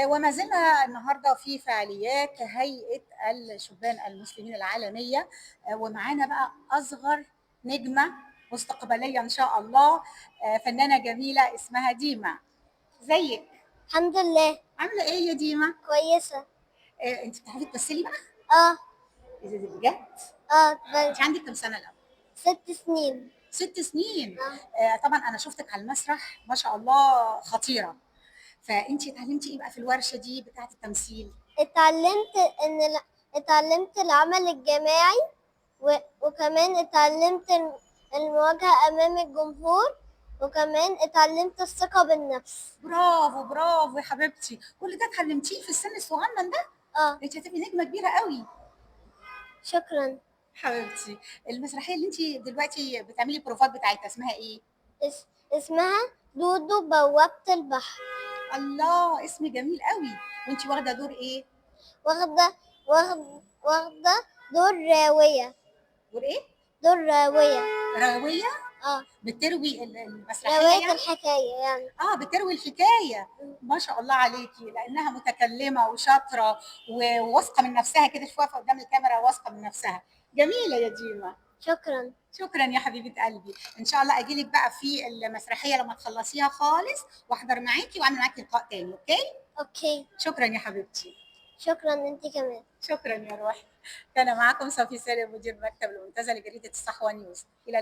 وما زلنا النهارده في فعاليات هيئة الشبان المسلمين العالمية، ومعانا بقى أصغر نجمة مستقبلية إن شاء الله، فنانة جميلة اسمها ديما. ازيك؟ الحمد لله. عاملة إيه يا ديما؟ كويسة. أنتِ بتعرفي تمثلي بقى؟ اه. إيه ده بجد؟ أنتِ بس عندِك كام سنة الأول؟ 6 سنين. 6 سنين. اه. طبعًا أنا شُفتِك على المسرح ما شاء الله خطيرة، فأنتِ اتعلمتِ إيه بقى في الورشة دي بتاعة التمثيل؟ اتعلمت ان اتعلمت العمل الجماعي وكمان اتعلمت المواجهة امام الجمهور، وكمان اتعلمت الثقة بالنفس. برافو، برافو يا حبيبتي، كل ده اتعلمتيه في السن الصغنن ده؟ اه. أنتِ هتبقي نجمة كبيرة أوي. شكرا. حبيبتي، المسرحية اللي أنتِ دلوقتي بتعملي البروفات بتاعتها اسمها إيه؟ اسمها دودو بوابة البحر. الله! اسم جميل أوي، وأنتِ واخدة دور إيه؟ واخدة واخدة دور راوية. دور إيه؟ دور راوية. راوية؟ اه. بتروي المسرحية رواية يعني؟ الحكاية يعني. بتروي الحكاية. ما شاء الله عليكِ، لأنها متكلمة وشاطرة وواثقة من نفسها كده، واقفة قدام الكاميرا واثقة من نفسها. جميلة يا ديما. شكرا. شكرا يا حبيبة قلبي، إن شاء الله أجيلك بقى في المسرحية لما تخلصيها خالص وأحضر معاكي وأعمل معاكي لقاء تاني، أوكي؟ اوكي. شكرا يا حبيبتي. شكرا انت كمان. شكرا يا روحي. كان معكم صفي سالم مدير مكتب المنتزه لجريدة الصحوة نيوز. إلى